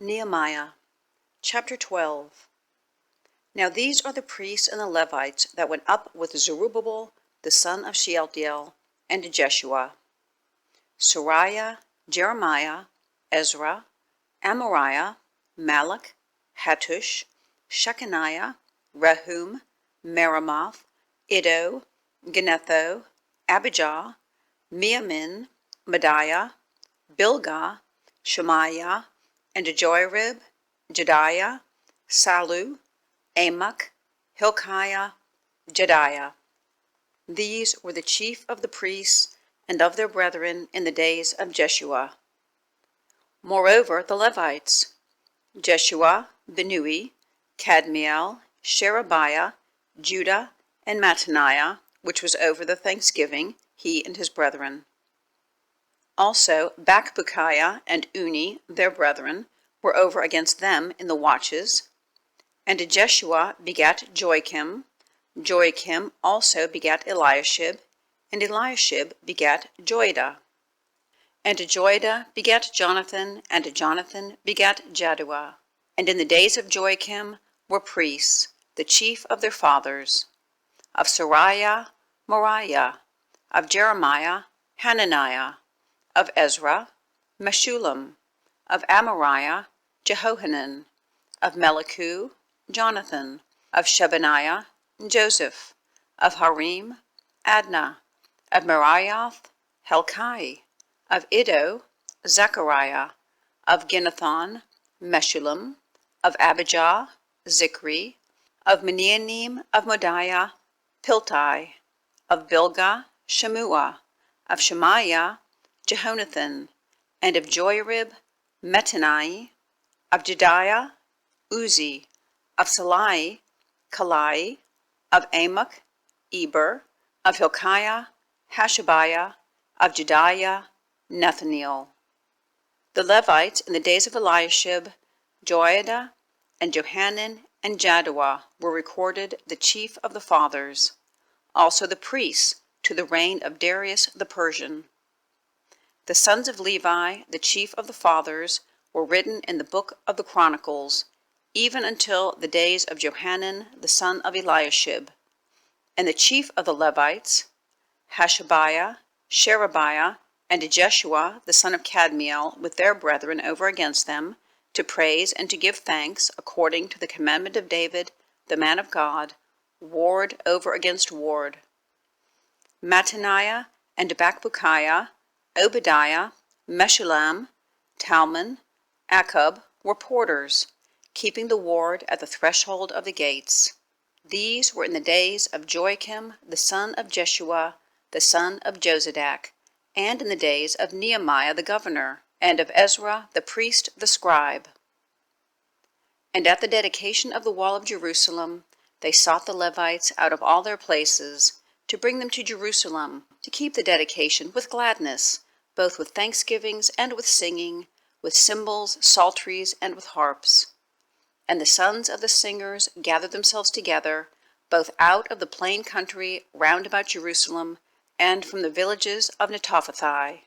Nehemiah, chapter 12. Now these are the priests and the Levites that went up with Zerubbabel the son of Shealtiel, and Jeshua: Seraiah, Jeremiah, Ezra, Amariah, Malluch, Hattush, Shechaniah, Rehum, Meremoth, Iddo, Ginnetho, Abijah, Miamin, Maadiah, Bilgah, Shemaiah, and Joiarib, Jedaiah, Sallu, Amok, Hilkiah, Jedaiah. These were the chief of the priests and of their brethren in the days of Jeshua. Moreover the Levites: Jeshua, Binnui, Kadmiel, Sherebiah, Judah, and Mattaniah, which was over the thanksgiving, he and his brethren. Also Bakbukiah and Unni, their brethren, were over against them in the watches. And Jeshua begat Joiakim, Joiakim also begat Eliashib, and Eliashib begat Joiada. And Joiada begat Jonathan, and Jonathan begat Jaddua. And in the days of Joiakim were priests, the chief of their fathers: of Seraiah, Moriah; of Jeremiah, Hananiah; of Ezra, Meshullam; of Amariah, Jehohanan; of Malluch, Jonathan; of Shebaniah, Joseph; of Harim, Adnah; of Meraioth, Hilkiah; of Iddo, Zechariah; of Ginnethon, Meshullam; of Abijah, Zichri; of Meamin of Maadiah, Piltai; of Bilgah, Shemua; of Shemaiah, Jehonathan; and of Joiarib, Mattaniah; of Jedaiah, Uzzi; of Sallu, Kalai; of Amok, Eber; of Hilkiah, Hashabiah; of Jedaiah, Nethaneel. The Levites in the days of Eliashib, Joiada, and Johanan, and Jaddua were recorded, the chief of the fathers; also the priests to the reign of Darius the Persian. The sons of Levi, the chief of the fathers, were written in the book of the Chronicles, even until the days of Johanan the son of Eliashib. And the chief of the Levites, Hashabiah, Sherebiah, and Jeshua the son of Kadmiel, with their brethren over against them, to praise and to give thanks, according to the commandment of David the man of God, ward over against ward. Mattaniah and Bakbukiah, Obadiah, Meshullam, Talmon, Akkub were porters, keeping the ward at the threshold of the gates. These were in the days of Joiakim the son of Jeshua, the son of Josadak, and in the days of Nehemiah the governor, and of Ezra the priest the scribe. And at the dedication of the wall of Jerusalem, they sought the Levites out of all their places, to bring them to Jerusalem, to keep the dedication with gladness, both with thanksgivings and with singing, with cymbals, psalteries, and with harps. And the sons of the singers gathered themselves together, both out of the plain country round about Jerusalem, and from the villages of Netophathi;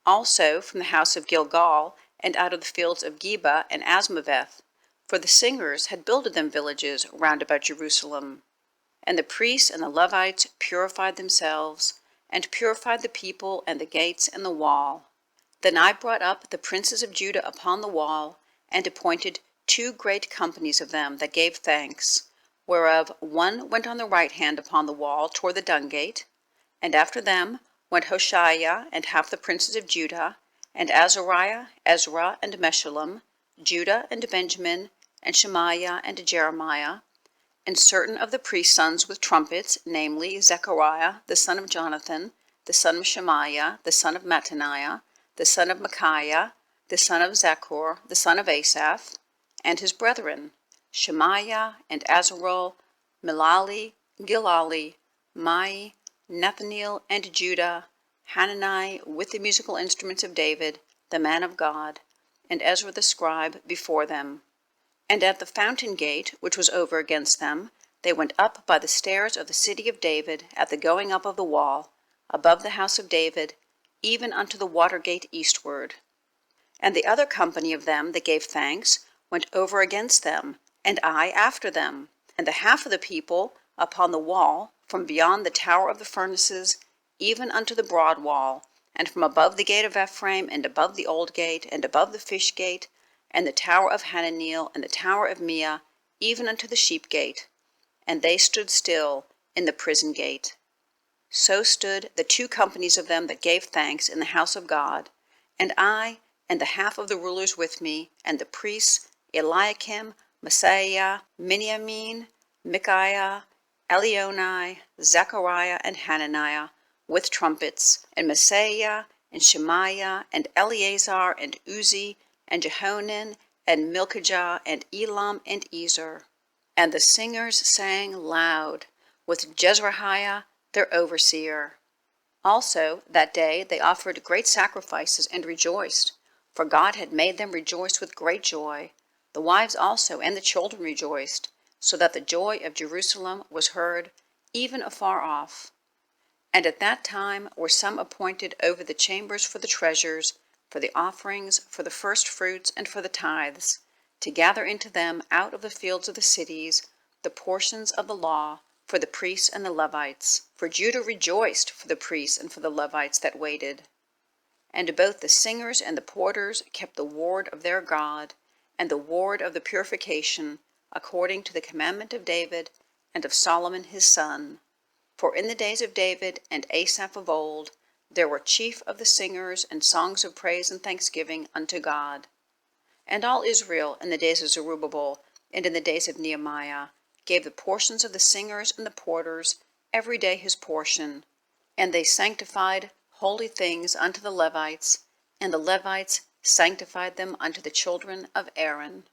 also from the house of Gilgal, and out of the fields of Geba and Asmaveth, for the singers had builded them villages round about Jerusalem. And the priests and the Levites purified themselves, and purified the people and the gates and the wall. Then I brought up the princes of Judah upon the wall, and appointed 2 great companies of them that gave thanks, whereof one went on the right hand upon the wall toward the dung gate, and after them went Hoshaiah and half the princes of Judah, and Azariah, Ezra, and Meshullam, Judah and Benjamin, and Shemaiah and Jeremiah, and certain of the priest's sons with trumpets, namely Zechariah the son of Jonathan, the son of Shemaiah, the son of Mattaniah, the son of Micaiah, the son of Zachor, the son of Asaph, and his brethren, Shemaiah, and Azarel, Milali, Gilali, Mai, Nethaneel, and Judah, Hanani, with the musical instruments of David, the man of God, and Ezra the scribe before them. And at the fountain gate, which was over against them, they went up by the stairs of the city of David, at the going up of the wall, above the house of David, even unto the water gate eastward. And the other company of them that gave thanks went over against them, and I after them. And the half of the people upon the wall, from beyond the tower of the furnaces, even unto the broad wall, and from above the gate of Ephraim, and above the old gate, and above the fish gate, and the tower of Hananiel, and the tower of Meah, even unto the sheep gate. And they stood still in the prison gate. So stood the two companies of them that gave thanks in the house of God, and I, and the half of the rulers with me, and the priests, Eliakim, Maaseiah, Miamin, Micaiah, Elionai, Zechariah, and Hananiah, with trumpets, and Maaseiah, and Shemaiah, and Eleazar, and Uzzi, and Jehonan, and Milkijah, and Elam, and Ezer. And the singers sang loud, with Jezreiah their overseer. Also that day they offered great sacrifices and rejoiced, for God had made them rejoice with great joy. The wives also and the children rejoiced, so that the joy of Jerusalem was heard even afar off. And at that time were some appointed over the chambers for the treasures, for the offerings, for the first fruits, and for the tithes, to gather into them out of the fields of the cities the portions of the law, for the priests and the Levites. For Judah rejoiced for the priests and for the Levites that waited. And both the singers and the porters kept the ward of their God, and the ward of the purification, according to the commandment of David and of Solomon his son. For in the days of David and Asaph of old, there were chief of the singers and songs of praise and thanksgiving unto God. And all Israel in the days of Zerubbabel and in the days of Nehemiah gave the portions of the singers and the porters every day his portion, and they sanctified holy things unto the Levites, and the Levites sanctified them unto the children of Aaron.